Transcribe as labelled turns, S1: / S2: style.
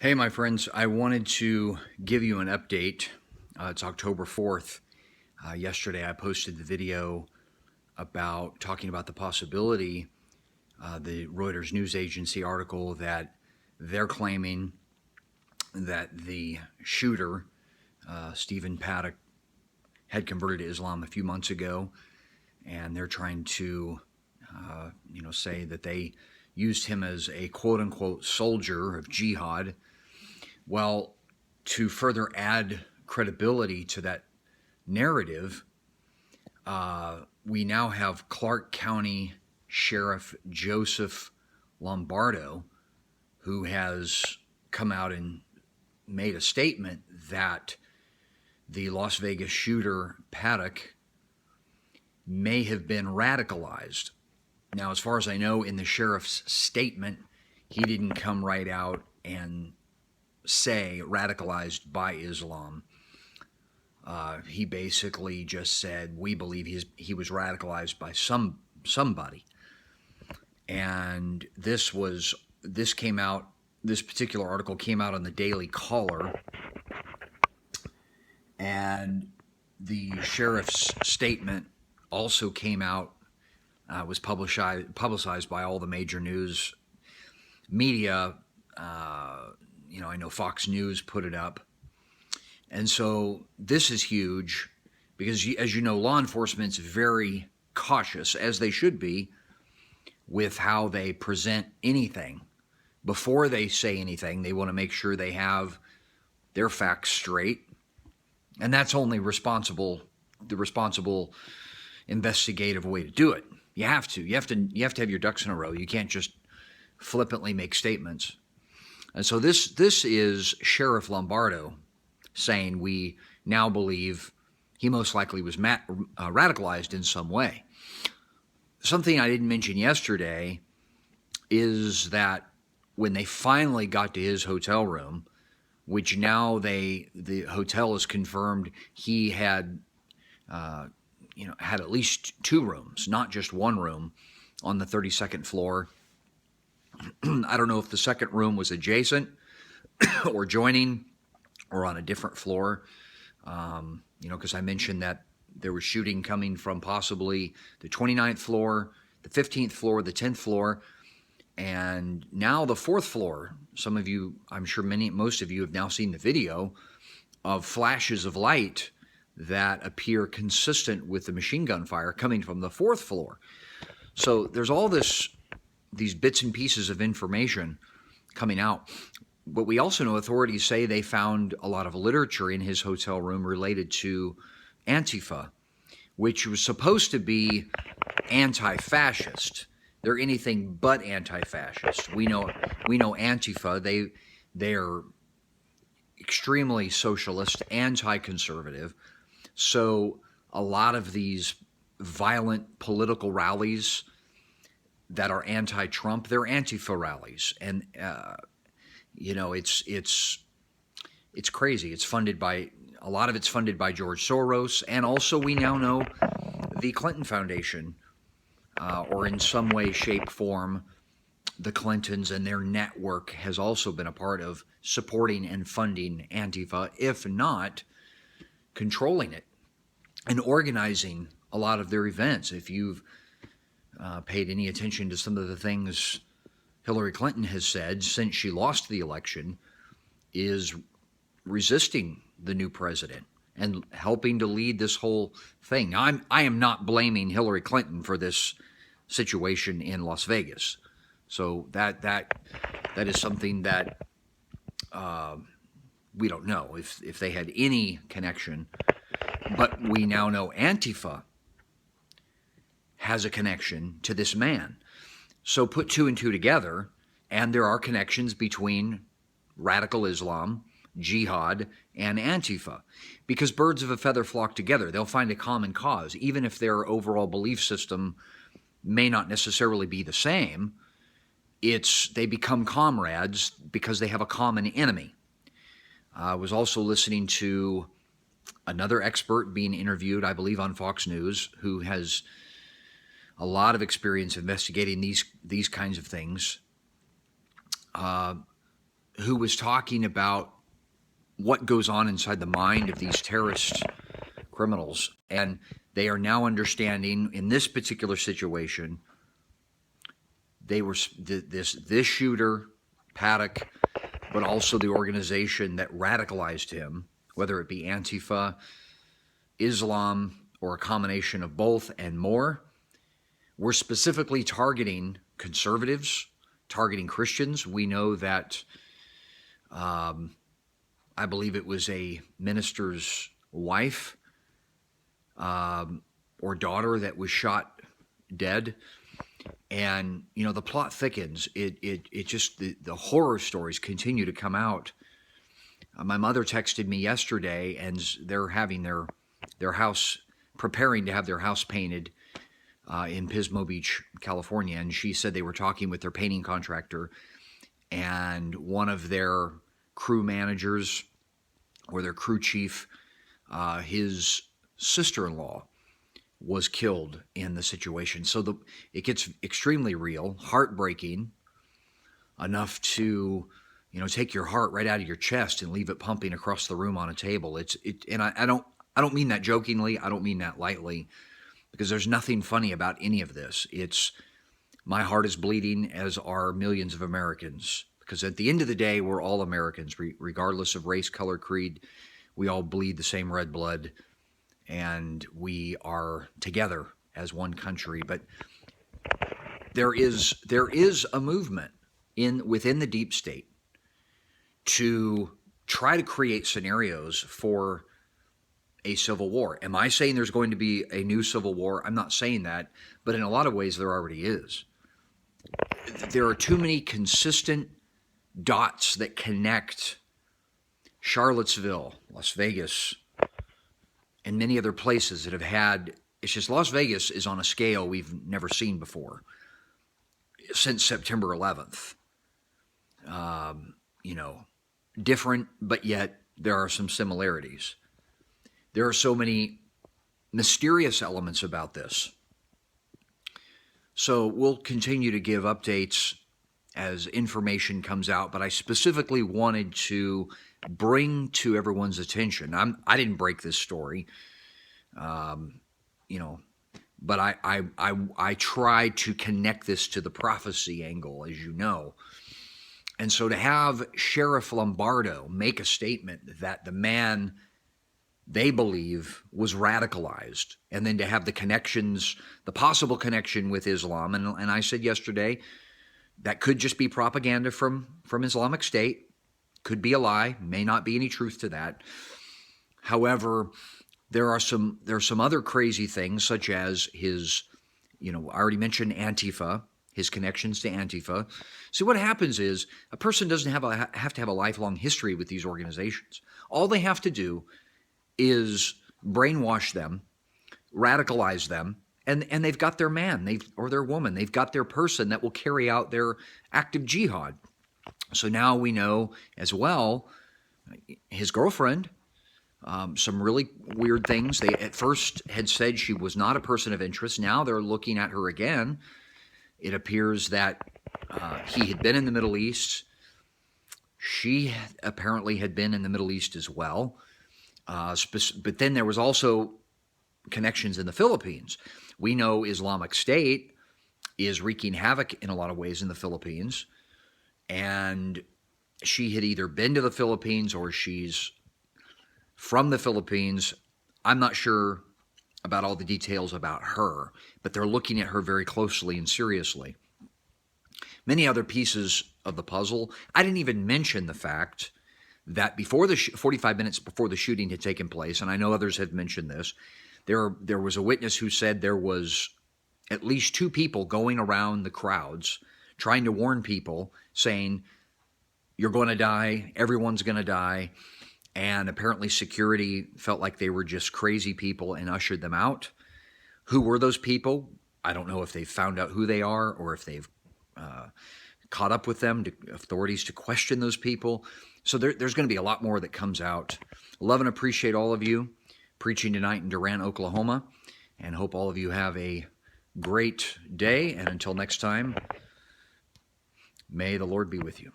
S1: Hey, my friends, I wanted to give you an update. It's October 4th. Yesterday, I posted the video about talking about the possibility, the Reuters news agency article that they're claiming that the shooter, Stephen Paddock, had converted to Islam a few months ago, and they're trying to, say that they used him as a quote-unquote soldier of jihad. Well, to further add credibility to that narrative, we now have Clark County Sheriff Joseph Lombardo, who has come out and made a statement that the Las Vegas shooter, Paddock, may have been radicalized. Now, as far as I know, in the sheriff's statement, he didn't come right out and say radicalized by Islam. He basically just said, we believe he was radicalized by somebody. And this particular article came out on the Daily Caller, and the sheriff's statement also came out, was publicized by all the major news media. I know Fox News put it up. And so this is huge because, as you know, law enforcement's very cautious, as they should be, with how they present anything. Before they say anything, they want to make sure they have their facts straight. And that's only the responsible investigative way to do it. You have to have your ducks in a row. You can't just flippantly make statements. And so this is Sheriff Lombardo saying we now believe he most likely was radicalized in some way. Something I didn't mention yesterday is that when they finally got to his hotel room, which now the hotel has confirmed he had had at least two rooms, not just one room, on the 32nd floor. I don't know if the second room was adjacent or joining or on a different floor, because I mentioned that there was shooting coming from possibly the 29th floor, the 15th floor, the 10th floor, and now the 4th floor. Some of you, I'm sure most of you have now seen the video of flashes of light that appear consistent with the machine gun fire coming from the 4th floor. So there's all these bits and pieces of information coming out. But we also know authorities say they found a lot of literature in his hotel room related to ANTIFA, which was supposed to be anti-fascist. They're anything but anti-fascist. We know ANTIFA, they are extremely socialist, anti-conservative. So a lot of these violent political rallies that are anti-Trump, they're Antifa rallies, and it's crazy. It's funded by a lot of it's funded by George Soros, and also we now know the Clinton Foundation, or in some way, shape, form, the Clintons and their network has also been a part of supporting and funding Antifa, if not controlling it and organizing a lot of their events. If you've paid any attention to some of the things Hillary Clinton has said since she lost the election, is resisting the new president and helping to lead this whole thing. Now, I am not blaming Hillary Clinton for this situation in Las Vegas. So that is something that we don't know if they had any connection. But we now know Antifa has a connection to this man. So put two and two together, and there are connections between radical Islam, jihad, and Antifa. Because birds of a feather flock together. They'll find a common cause. Even if their overall belief system may not necessarily be the same, they become comrades because they have a common enemy. I was also listening to another expert being interviewed, I believe, on Fox News, who has a lot of experience investigating these kinds of things, who was talking about what goes on inside the mind of these terrorist criminals. And they are now understanding in this particular situation, they were this shooter, Paddock, but also the organization that radicalized him, whether it be Antifa, Islam, or a combination of both and more, were specifically targeting conservatives, targeting Christians. We know that I believe it was a minister's wife or daughter that was shot dead. And, you know, the plot thickens. It just, the horror stories continue to come out. My mother texted me yesterday, and they're having their house, preparing to have their house painted in Pismo Beach, California. And she said they were talking with their painting contractor, and one of their crew managers or their crew chief, his sister-in-law was killed in the situation. So it gets extremely real, heartbreaking, enough to, you know, take your heart right out of your chest and leave it pumping across the room on a table. And I don't mean that jokingly. I don't mean that lightly, because there's nothing funny about any of this. My heart is bleeding, as are millions of Americans, because at the end of the day, we're all Americans, regardless of race, color, creed. We all bleed the same red blood, and we are together as one country. But there is a movement within the deep state to try to create scenarios for a civil war. Am I saying there's going to be a new civil war? I'm not saying that, but in a lot of ways there already is. There are too many consistent dots that connect Charlottesville, Las Vegas, and many other places that have had, it's just Las Vegas is on a scale we've never seen before since September 11th. You know, different, but yet there are some similarities. There are so many mysterious elements about this. So we'll continue to give updates as information comes out, but I specifically wanted to bring to everyone's attention. I didn't break this story, you know, but I tried to connect this to the prophecy angle, as you know. And so to have Sheriff Lombardo make a statement that the man they believe was radicalized, and then to have the connections, the possible connection with Islam, and I said yesterday, that could just be propaganda from Islamic State, could be a lie, may not be any truth to that. However, there are some other crazy things, such as his, you know, I already mentioned Antifa, his connections to Antifa. See, what happens is a person doesn't have to have a lifelong history with these organizations. All they have to do is brainwash them, radicalize them, and they've got their man, or their woman, they've got their person that will carry out their active jihad. So now we know as well, his girlfriend, some really weird things. They at first had said she was not a person of interest. Now they're looking at her again. It appears that he had been in the Middle East. She apparently had been in the Middle East as well. But then there was also connections in the Philippines. We know Islamic State is wreaking havoc in a lot of ways in the Philippines. And she had either been to the Philippines or she's from the Philippines. I'm not sure about all the details about her, but they're looking at her very closely and seriously. Many other pieces of the puzzle. I didn't even mention the fact that before the 45 minutes before the shooting had taken place, and I know others have mentioned this, there was a witness who said there was at least 2 people going around the crowds trying to warn people, saying, you're going to die, everyone's going to die. And apparently security felt like they were just crazy people and ushered them out. Who were those people? I don't know if they've found out who they are, or if they've caught up with them, authorities to question those people. So there's going to be a lot more that comes out. Love and appreciate all of you preaching tonight in Durant, Oklahoma, and hope all of you have a great day. And until next time, may the Lord be with you.